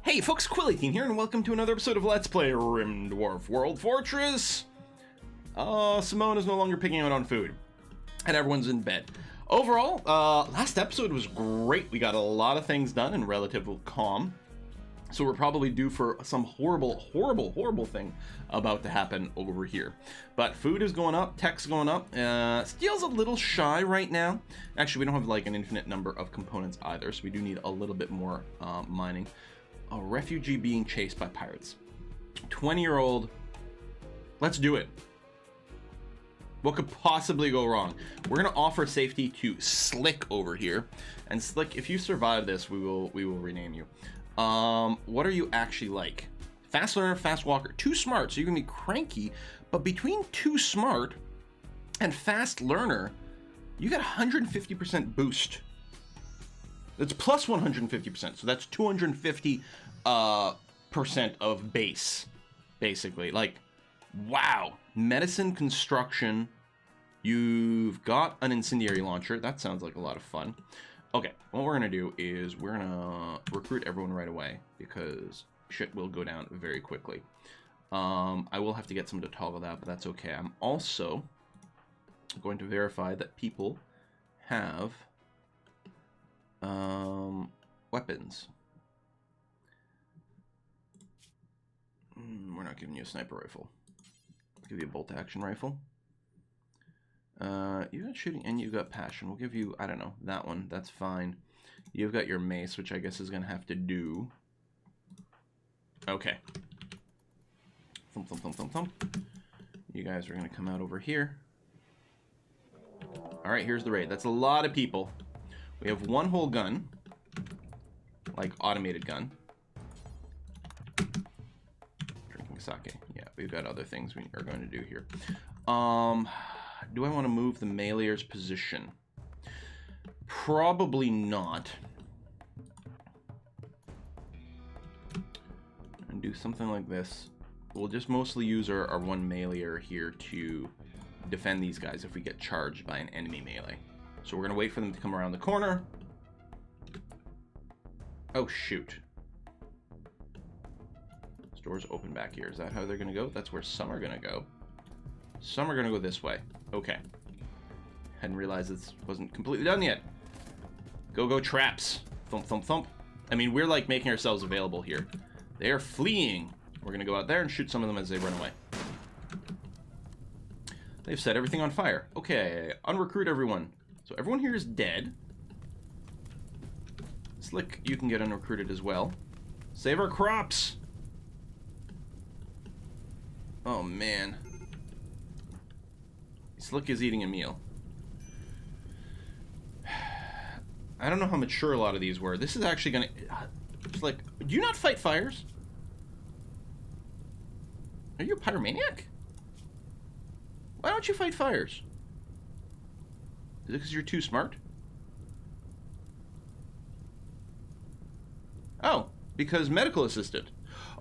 Hey folks, Quilly18 here, and welcome to another episode of Let's Play Rimworld World Fortress. Simone is no longer picking out on food, and everyone's in bed. Overall, last episode was great. We got a lot of things done in relative calm, so we're probably due for some horrible thing about to happen over here. But food is going up, tech's going up. Steel's a little shy right now. Actually, we don't have like an infinite number of components either, so we do need a little bit more mining. A refugee being chased by pirates. 20-year-old. Let's do it. What could possibly go wrong? We're gonna offer safety to Slick over here, and Slick, if you survive this, we will rename you. What are you actually like? Fast learner, fast walker, too smart, so you're gonna be cranky. But between too smart and fast learner, you got 150% boost. It's plus 150%, so that's 250% of base, basically. Like, wow. Medicine, construction. You've got an incendiary launcher. That sounds like a lot of fun. Okay, what we're gonna do is we're gonna recruit everyone right away because shit will go down very quickly. I will have to get someone to toggle that, but that's okay. I'm also going to verify that people have weapons. We're not giving you a sniper rifle. I'll give you a bolt action rifle. You got shooting and you got passion. We'll give you, I don't know, that one. That's fine. You've got your mace, which I guess is gonna have to do. Okay. Thump, thump, thump, thump, thump. You guys are gonna come out over here. All right, here's the raid. That's a lot of people. We have one whole gun, like automated gun. Drinking sake. Yeah, we've got other things we are going to do here. Do I want to move the melee's position? Probably not. And do something like this. We'll just mostly use our one melee here to defend these guys if we get charged by an enemy melee. So we're gonna wait for them to come around the corner. Oh shoot. This door's open back here. Is that how they're gonna go? That's where some are gonna go. Some are gonna go this way. Okay. Hadn't realized this wasn't completely done yet. Go traps. Thump thump thump. I mean, we're like making ourselves available here. They are fleeing. We're gonna go out there and shoot some of them as they run away. They've set everything on fire. Okay, unrecruit everyone. So everyone here is dead. Slick, you can get unrecruited as well. Save our crops! Oh man. Slick is eating a meal. I don't know how mature a lot of these were. This is actually gonna... Slick, do you not fight fires? Are you a pyromaniac? Why don't you fight fires? Is it because you're too smart? Oh, because medical assistant.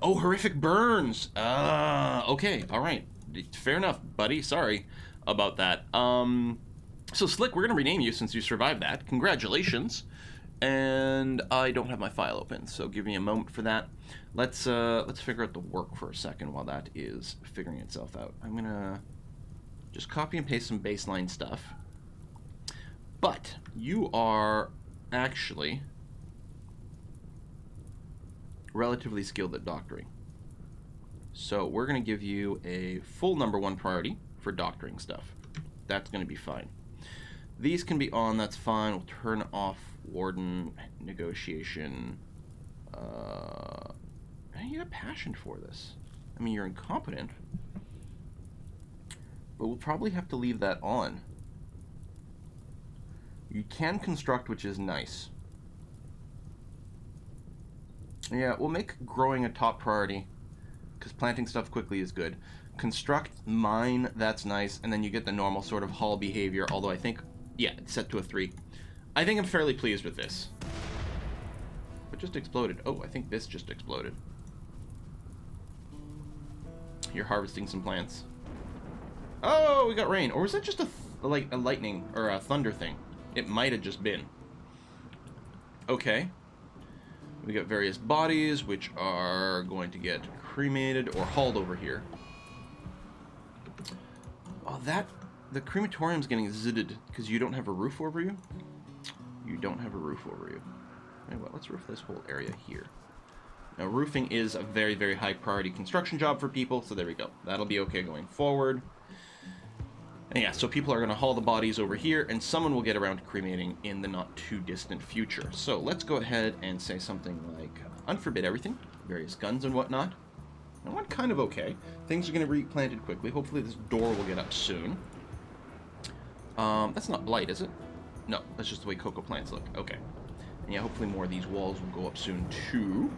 Oh, horrific burns. Okay, all right. Fair enough, buddy. Sorry about that. So Slick, we're gonna rename you since you survived that. Congratulations. And I don't have my file open, so give me a moment for that. Let's figure out the work for a second while that is figuring itself out. I'm gonna just copy and paste some baseline stuff. But you are actually relatively skilled at doctoring. So we're going to give you a full #1 priority for doctoring stuff. That's going to be fine. These can be on, that's fine. We'll turn off warden negotiation. You have passion for this. I mean, you're incompetent. But we'll probably have to leave that on. You can construct, which is nice. Yeah, we'll make growing a top priority, because planting stuff quickly is good. Construct, mine, that's nice, and then you get the normal sort of haul behavior, although I think, yeah, it's set to a 3. I think I'm fairly pleased with this. What just exploded? Oh, I think this just exploded. You're harvesting some plants. Oh, we got rain. Or was that just a lightning or a thunder thing? It might have just been. Okay. We got various bodies, which are going to get cremated or hauled over here. Oh, the crematorium's getting zidded because you don't have a roof over you? You don't have a roof over you. Anyway, let's roof this whole area here. Now, roofing is a very, very high priority construction job for people, so there we go. That'll be okay going forward. And yeah, so people are going to haul the bodies over here, and someone will get around to cremating in the not too distant future. So let's go ahead and say something like unforbid everything, various guns and whatnot. That went kind of okay. Things are going to be replanted quickly. Hopefully this door will get up soon. That's not blight, is it? No, that's just the way cocoa plants look. Okay. And yeah, hopefully more of these walls will go up soon too.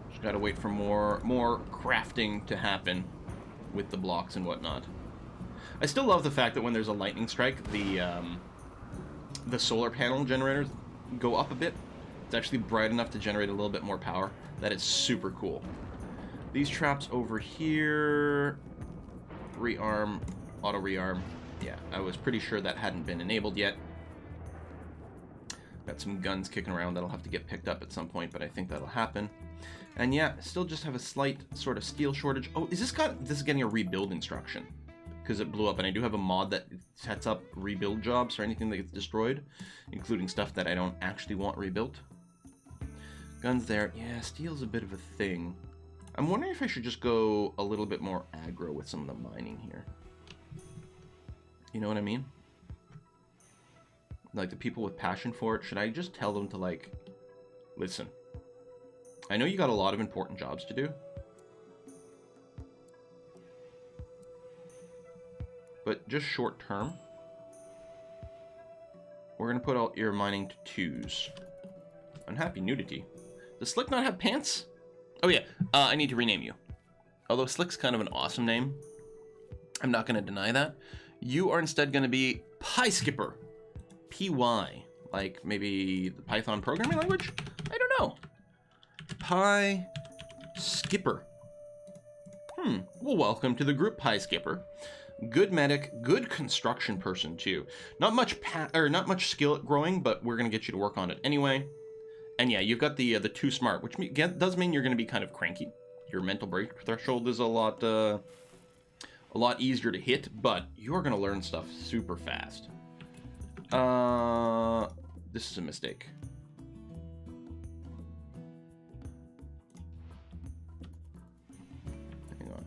Just gotta wait for more crafting to happen with the blocks and whatnot. I still love the fact that when there's a lightning strike, the solar panel generators go up a bit. It's actually bright enough to generate a little bit more power. That is super cool. These traps over here, rearm, auto rearm. Yeah, I was pretty sure that hadn't been enabled yet. Got some guns kicking around that'll have to get picked up at some point, but I think that'll happen. And yeah, still just have a slight sort of steel shortage. Oh, this is getting a rebuild instruction because it blew up, and I do have a mod that sets up rebuild jobs for anything that gets destroyed, including stuff that I don't actually want rebuilt. Guns there. Yeah, steel's a bit of a thing. I'm wondering if I should just go a little bit more aggro with some of the mining here. You know what I mean? Like the people with passion for it, should I just tell them to like, listen, I know you got a lot of important jobs to do, but just short term, we're going to put all your mining to 2s. Unhappy nudity. Does Slick not have pants? Oh yeah, I need to rename you. Although Slick's kind of an awesome name, I'm not going to deny that. You are instead going to be Pie Skipper. P-Y. Like maybe the Python programming language? I don't know. Pie Skipper. Well, welcome to the group, Pie Skipper. Good medic, good construction person too. Not much skill at growing, but we're gonna get you to work on it anyway. And yeah, you've got the too smart, which does mean you're gonna be kind of cranky. Your mental break threshold is a lot easier to hit, but you're gonna learn stuff super fast. This is a mistake. Hang on.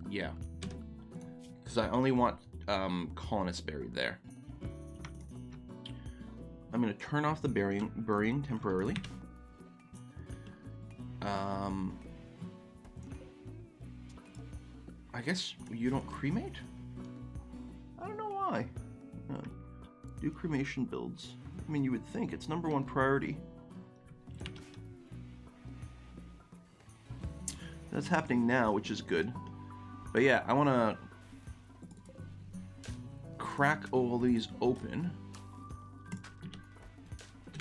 Yeah. Because I only want, colonists buried there. I'm gonna turn off the burying temporarily. I guess you don't cremate? I don't know why. Do cremation builds. I mean, you would think it's #1 priority. That's happening now, which is good. But yeah, I want to crack all these open.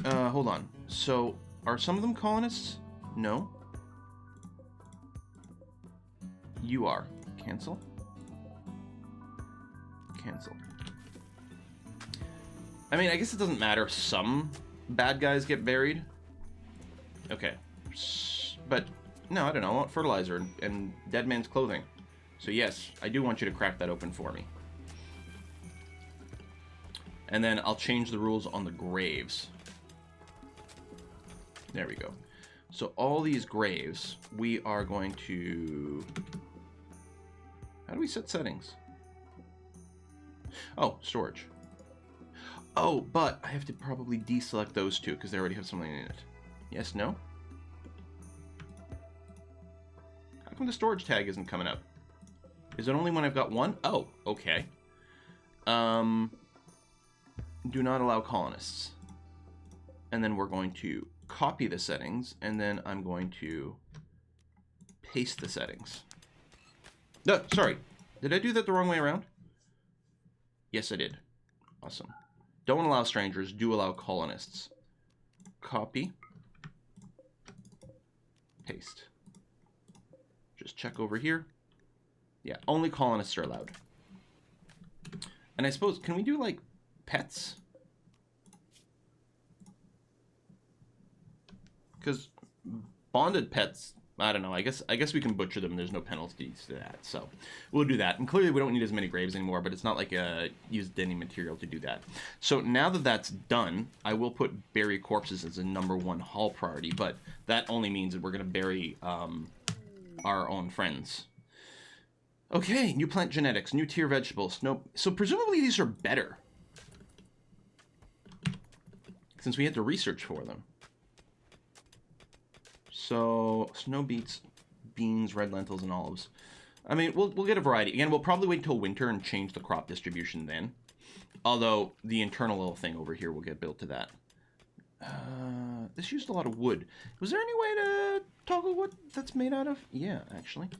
Hold on. So, are some of them colonists? No. You are. Cancel. Cancel. I mean, I guess it doesn't matter if some bad guys get buried. Okay. But, no, I don't know. I want fertilizer and dead man's clothing. So yes, I do want you to crack that open for me. And then I'll change the rules on the graves. There we go. So all these graves, we are going to... How do we set settings? Oh, storage. Oh, but I have to probably deselect those two because they already have something in it. Yes, no? How come the storage tag isn't coming up? Is it only when I've got one? Oh, okay. Do not allow colonists. And then we're going to copy the settings, and then I'm going to paste the settings. No, sorry. Did I do that the wrong way around? Yes, I did. Awesome. Don't allow strangers, do allow colonists. Copy. Paste. Just check over here. Yeah, only colonists are allowed. And I suppose, can we do, like, pets? Because bonded pets, I don't know, I guess we can butcher them. There's no penalties to that, so we'll do that. And clearly we don't need as many graves anymore, but it's not like used any material to do that. So now that that's done, I will put bury corpses as a #1 haul priority, but that only means that we're going to bury our own friends. Okay, new plant genetics, new tier vegetables. No, so presumably these are better, since we had to research for them. So, snow beets, beans, red lentils, and olives. I mean, we'll get a variety. Again, we'll probably wait until winter and change the crop distribution then. Although, the internal little thing over here will get built to that. This used a lot of wood. Was there any way to toggle what that's made out of? Yeah, actually.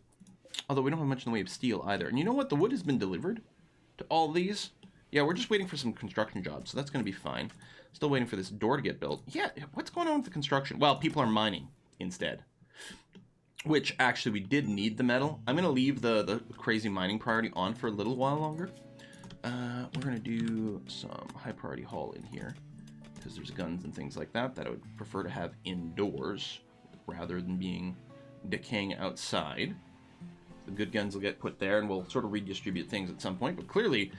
Although we don't have much in the way of steel either. And you know what? The wood has been delivered to all these. Yeah, we're just waiting for some construction jobs, so that's going to be fine. Still waiting for this door to get built. Yeah, what's going on with the construction? Well, people are mining instead. Which, actually, we did need the metal. I'm going to leave the crazy mining priority on for a little while longer. We're going to do some high priority haul in here, because there's guns and things like that I would prefer to have indoors rather than being decaying outside. The good guns will get put there, and we'll sort of redistribute things at some point. But clearly,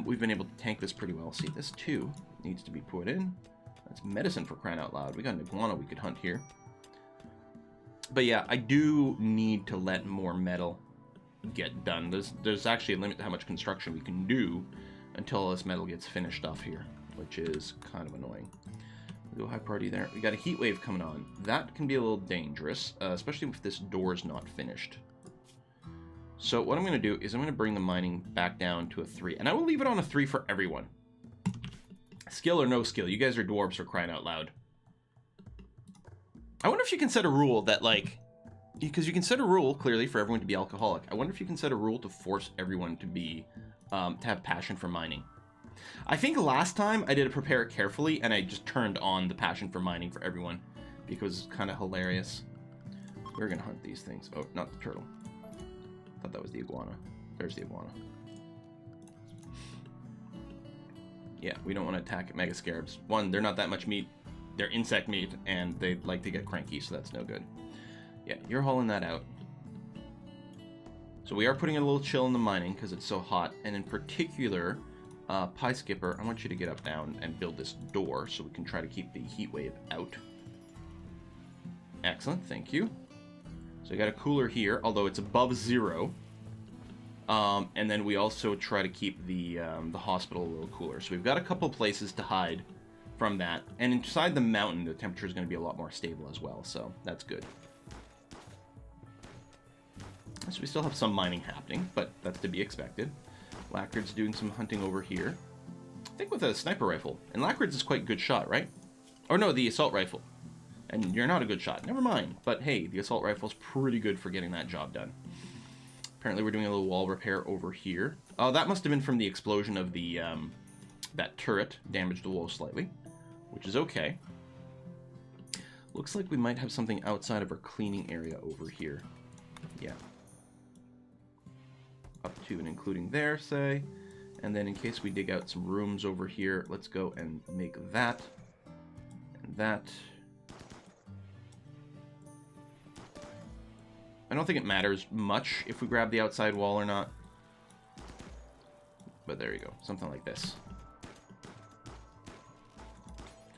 we've been able to tank this pretty well. See, this too needs to be put in. That's medicine, for crying out loud. We got an iguana we could hunt here. But yeah, I do need to let more metal get done. There's actually a limit to how much construction we can do until this metal gets finished off here, which is kind of annoying. We'll go high priority there. We got a heat wave coming on. That can be a little dangerous, especially if this door's not finished. So what I'm going to do is I'm going to bring the mining back down to a 3. And I will leave it on a 3 for everyone. Skill or no skill. You guys are dwarves, for crying out loud. I wonder if you can set a rule that, like... Because you can set a rule, clearly, for everyone to be alcoholic. I wonder if you can set a rule to force everyone to be... to have passion for mining. I think last time I did prepare it carefully, and I just turned on the passion for mining for everyone. Because it's kind of hilarious. We're going to hunt these things. Oh, not the turtle. I thought that was the iguana. There's the iguana. Yeah, we don't want to attack mega scarabs. One, they're not that much meat. They're insect meat, and they like to get cranky, so that's no good. Yeah, you're hauling that out. So we are putting a little chill in the mining because it's so hot. And in particular, Pie Skipper, I want you to get up down and build this door so we can try to keep the heat wave out. Excellent, thank you. So we got a cooler here, although it's above 0. And then we also try to keep the hospital a little cooler. So we've got a couple places to hide from that. And inside the mountain, the temperature is going to be a lot more stable as well, so that's good. So we still have some mining happening, but that's to be expected. Lacard's doing some hunting over here. I think with a sniper rifle. And Lacard's is quite a good shot, right? Or no, the assault rifle. And you're not a good shot. Never mind. But hey, the assault rifle's pretty good for getting that job done. Apparently we're doing a little wall repair over here. Oh, that must have been from the explosion of the that turret. Damaged the wall slightly, which is okay. Looks like we might have something outside of our cleaning area over here. Yeah. Up to and including there, say. And then in case we dig out some rooms over here, let's go and make that and that. I don't think it matters much if we grab the outside wall or not. But there you go. Something like this.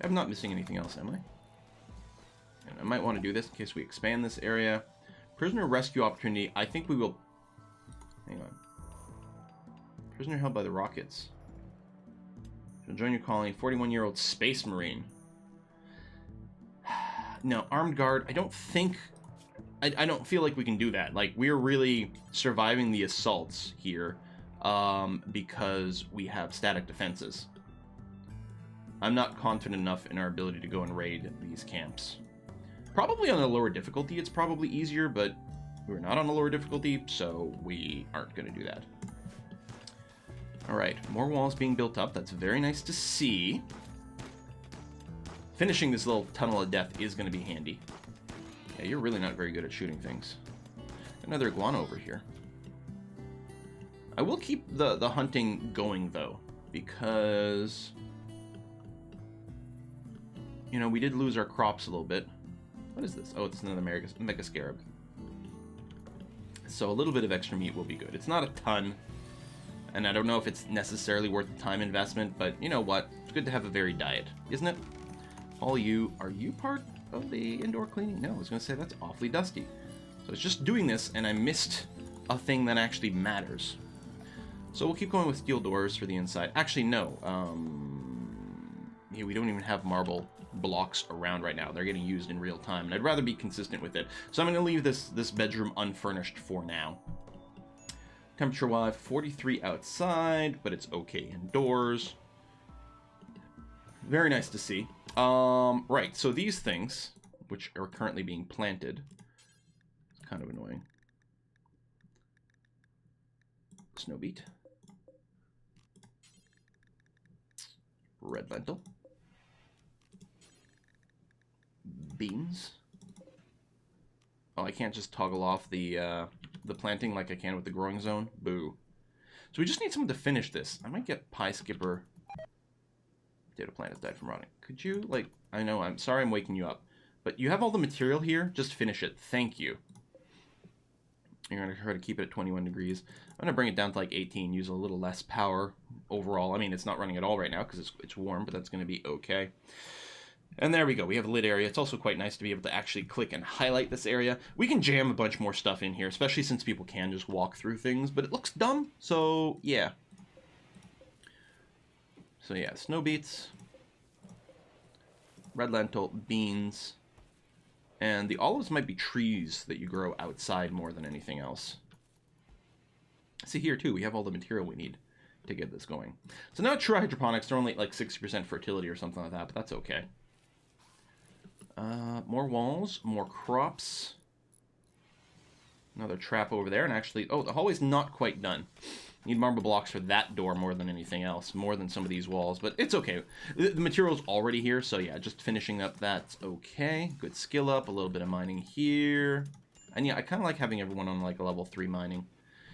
I'm not missing anything else, am I? And I might want to do this in case we expand this area. Prisoner rescue opportunity. I think we will... Hang on. Prisoner held by the rockets. She'll join your colony. 41-year-old space marine. No, armed guard. I don't think... I don't feel like we can do that. Like, we're really surviving the assaults here because we have static defenses. I'm not confident enough in our ability to go and raid these camps. Probably on a lower difficulty, it's probably easier, but we're not on a lower difficulty, so we aren't going to do that. Alright, more walls being built up. That's very nice to see. Finishing this little tunnel of death is going to be handy. Yeah, you're really not very good at shooting things. Another iguana over here. I will keep the hunting going, though, because, you know, we did lose our crops a little bit. What is this? Oh, it's another mega scarab. So a little bit of extra meat will be good. It's not a ton, and I don't know if it's necessarily worth the time investment, but you know what? It's good to have a varied diet, isn't it? All you, are you part of the indoor cleaning? No, I was going to say that's awfully dusty. So I was just doing this, and I missed a thing that actually matters. So we'll keep going with steel doors for the inside. Actually, no. Yeah, we don't even have marble blocks around right now. They're getting used in real time, and I'd rather be consistent with it. So I'm going to leave this bedroom unfurnished for now. Temperature-wise, 43 outside, but it's okay indoors. Very nice to see. Right, so these things, which are currently being planted, it's kind of annoying. Snow beet. Red lentil. Beans. Oh, I can't just toggle off the planting like I can with the growing zone. Boo. So we just need someone to finish this. I might get Pie Skipper. Potato plant has died from rotting. Could you, like, I know, I'm sorry I'm waking you up, but you have all the material here. Just finish it. Thank you. You're going to try to keep it at 21 degrees. I'm going to bring it down to like 18, use a little less power overall. I mean, it's not running at all right now because it's warm, but that's going to be okay. And there we go. We have a lit area. It's also quite nice to be able to actually click and highlight this area. We can jam a bunch more stuff in here, especially since people can just walk through things, but it looks dumb, so yeah. So yeah, snow beets, red lentil, beans, and the olives might be trees that you grow outside more than anything else. See here too, we have all the material we need to get this going. So now true hydroponics, they're only like 60% fertility or something like that, but that's okay. More walls, more crops. Another trap over there, and actually, oh, the hallway's not quite done. Need marble blocks for that door more than anything else, more than some of these walls, but it's okay. The material's already here, so yeah, just finishing up that's okay. Good skill up, a little bit of mining here. And yeah, I kind of like having everyone on like a level 3 mining.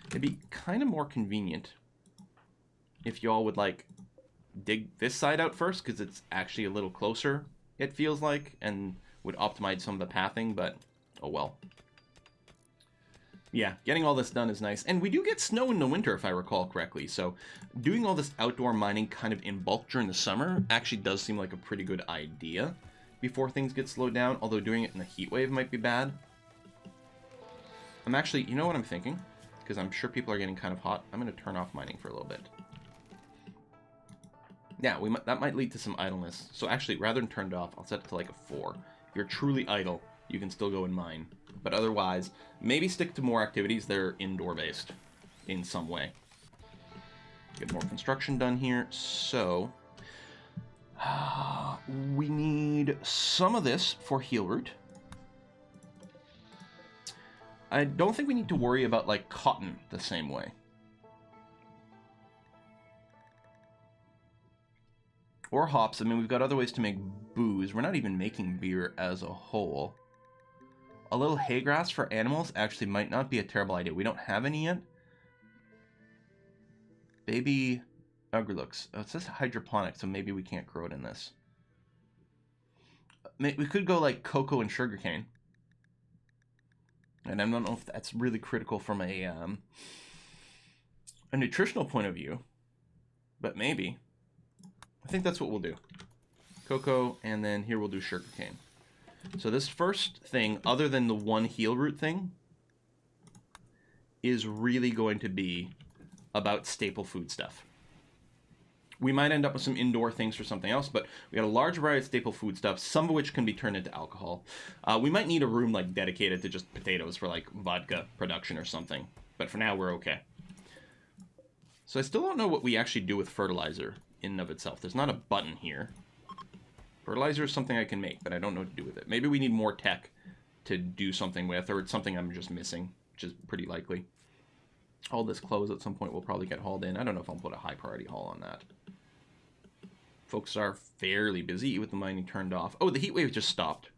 It'd be kind of more convenient if y'all would like dig this side out first, because it's actually a little closer, it feels like, and would optimize some of the pathing, but oh well. Yeah, getting all this done is nice. And we do get snow in the winter, if I recall correctly. So doing all this outdoor mining kind of in bulk during the summer actually does seem like a pretty good idea before things get slowed down. Although doing it in a heat wave might be bad. I'm actually, you know what I'm thinking? Because I'm sure people are getting kind of hot. I'm going to turn off mining for a little bit. Yeah, that might lead to some idleness. So actually, rather than turn it off, I'll set it to like a 4. If you're truly idle, you can still go and mine. But otherwise, maybe stick to more activities that are indoor-based in some way. Get more construction done here. So, we need some of this for heal root. I don't think we need to worry about, like, cotton the same way. Or hops. I mean, we've got other ways to make booze. We're not even making beer as a whole. A little hay grass for animals actually might not be a terrible idea. We don't have any yet. Baby Ugrelux. Oh, it says hydroponic, so maybe we can't grow it in this. We could go like cocoa and sugarcane. And I don't know if that's really critical from a nutritional point of view. But maybe. I think that's what we'll do. Cocoa, and then here we'll do sugarcane. So this first thing, other than the one heal root thing, is really going to be about staple food stuff. We might end up with some indoor things for something else, but we got a large variety of staple food stuff, some of which can be turned into alcohol. We might need a room like dedicated to just potatoes for like vodka production or something, but for now we're okay. So I still don't know what we actually do with fertilizer in and of itself. There's not a button here. Fertilizer is something I can make, but I don't know what to do with it. Maybe we need more tech to do something with, or it's something I'm just missing, which is pretty likely. All this clothes at some point will probably get hauled in. I don't know if I'll put a high priority haul on that. Folks are fairly busy with the mining turned off. Oh, the heat wave just stopped.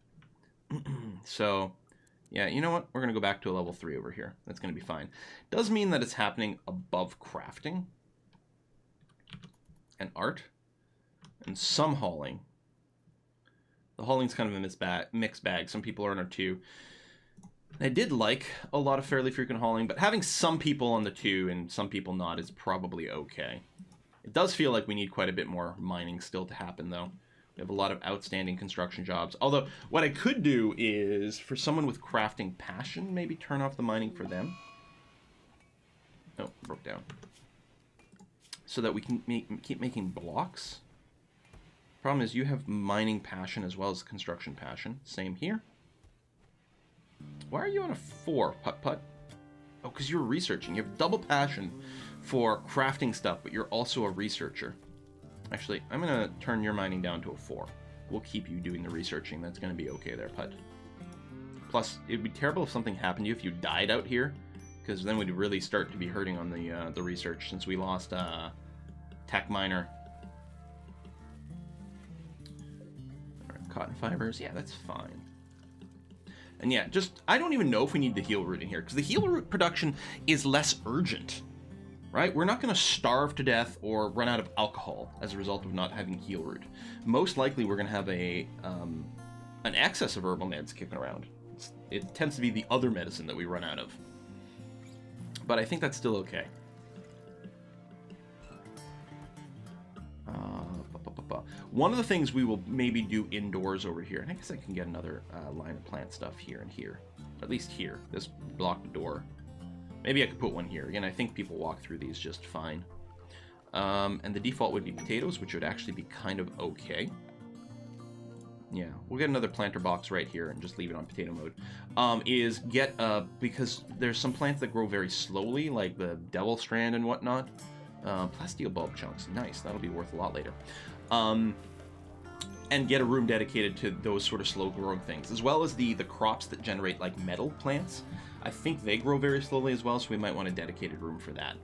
So Yeah, you know what? We're going to go back to a level 3 over here. That's going to be fine. Does mean that it's happening above crafting and art and some hauling. The hauling's kind of a mixed bag. Some people are on a 2. I did like a lot of fairly frequent hauling, but having some people on the 2 and some people not is probably okay. It does feel like we need quite a bit more mining still to happen, though. We have a lot of outstanding construction jobs. Although, what I could do is, for someone with crafting passion, maybe turn off the mining for them. Oh, broke down. So that we can keep making blocks. Problem is, you have mining passion as well as construction passion. Same here. Why are you on a 4, Putt-Putt? Oh, because you're researching. You have double passion for crafting stuff, but you're also a researcher. Actually, I'm going to turn your mining down to a 4. We'll keep you doing the researching. That's going to be okay there, Putt. Plus, it'd be terrible if something happened to you if you died out here, because then we'd really start to be hurting on the research, since we lost Tech Miner. Alright, cotton fibers. Yeah, that's fine. And yeah, I don't even know if we need the heal root in here, because the heal root production is less urgent. Right? We're not going to starve to death or run out of alcohol as a result of not having heal root. Most likely we're going to have an excess of herbal meds kicking around. It tends to be the other medicine that we run out of. But I think that's still okay. One of the things we will maybe do indoors over here, and I guess I can get another line of plant stuff here and here. At least here. This blocked door. Maybe I could put one here. Again, I think people walk through these just fine. And the default would be potatoes, which would actually be kind of okay. Yeah, we'll get another planter box right here and just leave it on potato mode. Because there's some plants that grow very slowly, like the devil strand and whatnot. Plasteel bulb chunks, nice. That'll be worth a lot later. And get a room dedicated to those sort of slow-growing things, as well as the crops that generate, like, metal plants. I think they grow very slowly as well, so we might want a dedicated room for that.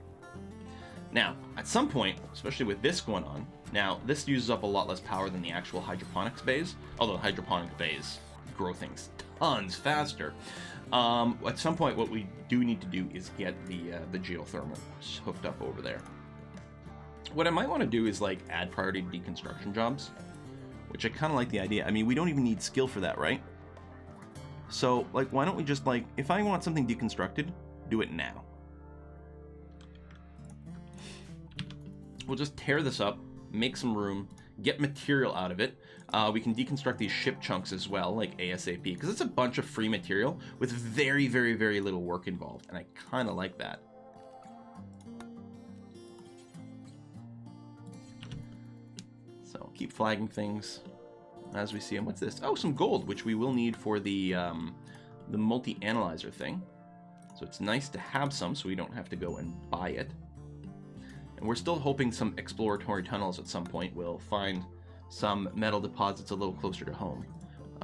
Now, at some point, especially with this going on, now, this uses up a lot less power than the actual hydroponics bays, although hydroponic bays grow things tons faster. At some point, what we do need to do is get the geothermal hooked up over there. What I might want to do is, like, add priority to deconstruction jobs, which I kind of like the idea. I mean, we don't even need skill for that, right? So, like, why don't we just, like, if I want something deconstructed, do it now. We'll just tear this up, make some room, get material out of it. We can deconstruct these ship chunks as well, like ASAP, because it's a bunch of free material with very, very, very little work involved, and I kind of like that. So, keep flagging things as we see them. What's this? Oh, some gold, which we will need for the multi-analyzer thing. So it's nice to have some so we don't have to go and buy it. And we're still hoping some exploratory tunnels at some point will find some metal deposits a little closer to home.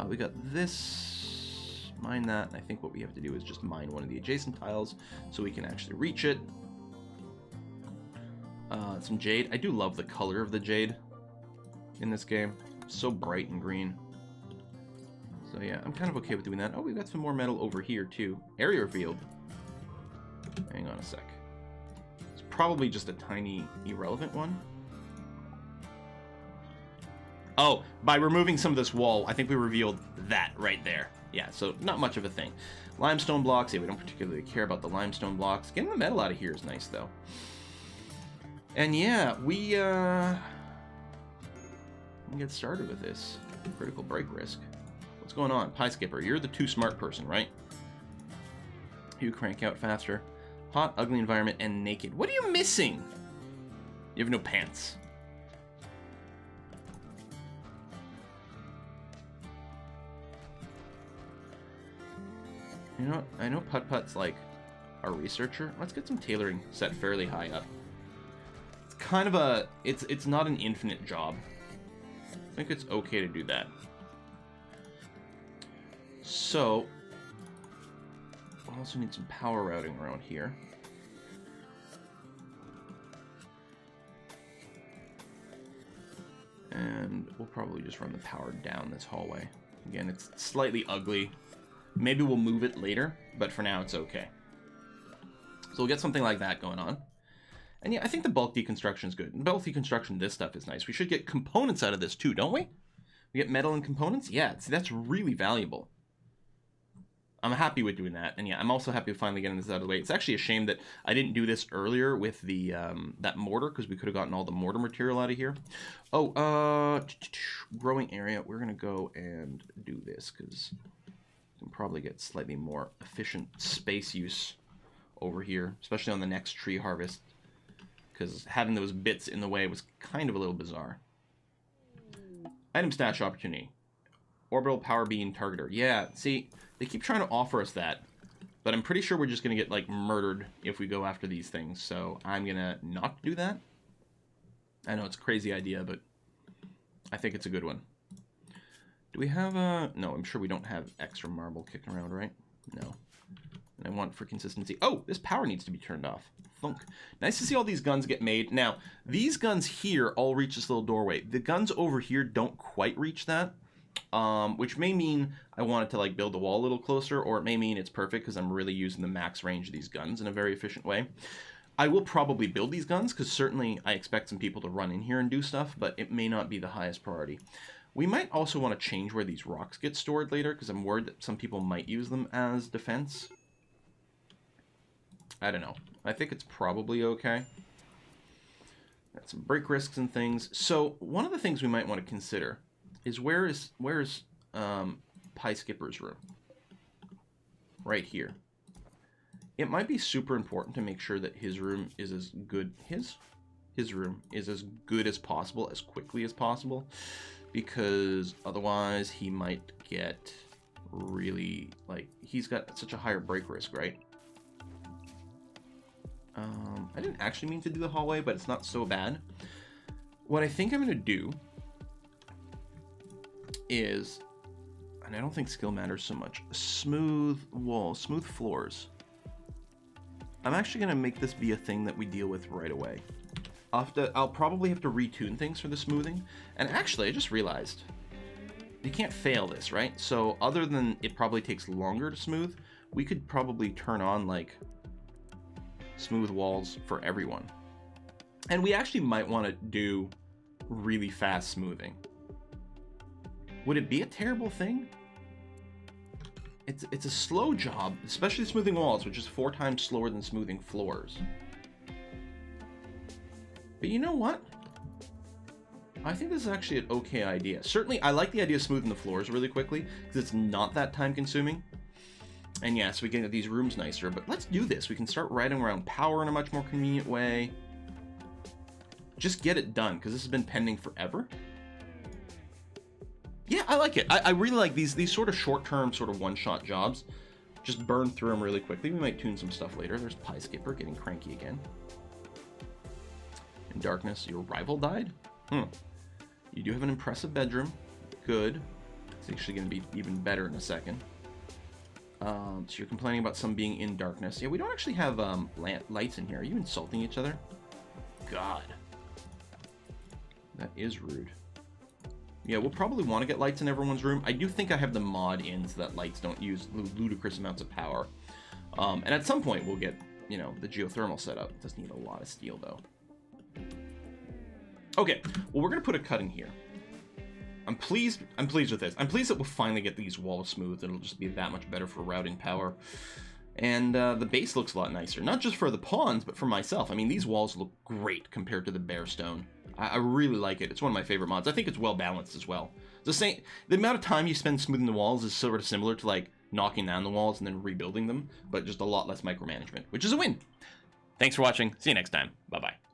We got this, mine that, and I think what we have to do is just mine one of the adjacent tiles so we can actually reach it. Some jade. I do love the color of the jade in this game. So bright and green. So yeah, I'm kind of okay with doing that. Oh, we've got some more metal over here too. Area revealed. Hang on a sec. It's probably just a tiny irrelevant one. Oh, by removing some of this wall, I think we revealed that right there. Yeah, so not much of a thing. Limestone blocks. Yeah, we don't particularly care about the limestone blocks. Getting the metal out of here is nice though. And yeah, we can get started with this. Critical break risk. What's going on? Pie Skipper, you're the too smart person, right? You crank out faster. Hot, ugly environment, and naked. What are you missing? You have no pants. You know what? I know Putt-Putt's like a researcher. Let's get some tailoring set fairly high up. It's kind of a... It's not an infinite job. I think it's okay to do that. So, we'll also need some power routing around here. And we'll probably just run the power down this hallway. Again, it's slightly ugly, Maybe we'll move it later, but for now it's okay. So we'll get something like that going on. And yeah, I think the bulk deconstruction is good. And bulk deconstruction, this stuff is nice. We should get components out of this too, don't we? We get metal and components? Yeah, see, that's really valuable. I'm happy with doing that. And yeah, I'm also happy with finally getting this out of the way. It's actually a shame that I didn't do this earlier with the that mortar, because we could have gotten all the mortar material out of here. Oh, growing area. We're going to go and do this, because we can probably get slightly more efficient space use over here, especially on the next tree harvest, because having those bits in the way was kind of a little bizarre. Item stash opportunity. Orbital power beam targeter. Yeah, see, they keep trying to offer us that, but I'm pretty sure we're just going to get, like, murdered if we go after these things, so I'm going to not do that. I know it's a crazy idea, but I think it's a good one. Do we have a... No, I'm sure we don't have extra marble kicking around, right? No. And I want for consistency... Oh, this power needs to be turned off. Thunk. Nice to see all these guns get made. Now, these guns here all reach this little doorway. The guns over here don't quite reach that, which may mean I wanted to, like, build the wall a little closer, or it may mean it's perfect because I'm really using the max range of these guns in a very efficient way. I will probably build these guns because certainly I expect some people to run in here and do stuff, but it may not be the highest priority. We might also want to change where these rocks get stored later, because I'm worried that some people might use them as defense. I don't know. I think it's probably okay. Got some break risks and things. So one of the things we might want to consider is where is Pie Skipper's room? Right here. It might be super important to make sure that his room is as good. His room is as good as possible, as quickly as possible, because otherwise he might get really, like, he's got such a higher break risk, right? I didn't actually mean to do the hallway, but it's not so bad. What I think I'm going to do is, and I don't think skill matters so much, smooth walls, smooth floors. I'm actually going to make this be a thing that we deal with right away. I'll probably have to retune things for the smoothing. And actually, I just realized, you can't fail this, right? So other than it probably takes longer to smooth, we could probably turn on, like, smooth walls for everyone. And we actually might want to do really fast smoothing. Would it be a terrible thing? It's a slow job, especially smoothing walls, which is 4 times slower than smoothing floors. But you know what? I think this is actually an okay idea. Certainly, I like the idea of smoothing the floors really quickly, because it's not that time consuming. And yes, we can get these rooms nicer, but let's do this. We can start writing around power in a much more convenient way. Just get it done, because this has been pending forever. Yeah, I like it. I really like these sort of short-term, sort of one-shot jobs. Just burn through them really quickly. We might tune some stuff later. There's Pie Skipper getting cranky again. In darkness, your rival died? You do have an impressive bedroom. Good. It's actually going to be even better in a second. So you're complaining about some being in darkness. Yeah, we don't actually have lights in here. Are you insulting each other? God. That is rude. Yeah, we'll probably want to get lights in everyone's room. I do think I have the mod in so that lights don't use ludicrous amounts of power. And at some point we'll get, you know, the geothermal set up. It does need a lot of steel though. Okay, well, we're going to put a cut in here. I'm pleased with this. I'm pleased that we'll finally get these walls smooth. It'll just be that much better for routing power. And the base looks a lot nicer. Not just for the pawns, but for myself. I mean, these walls look great compared to the bare stone. I really like it. It's one of my favorite mods. I think it's well balanced as well. The amount of time you spend smoothing the walls is sort of similar to, like, knocking down the walls and then rebuilding them, but just a lot less micromanagement, which is a win. Thanks for watching. See you next time. Bye-bye.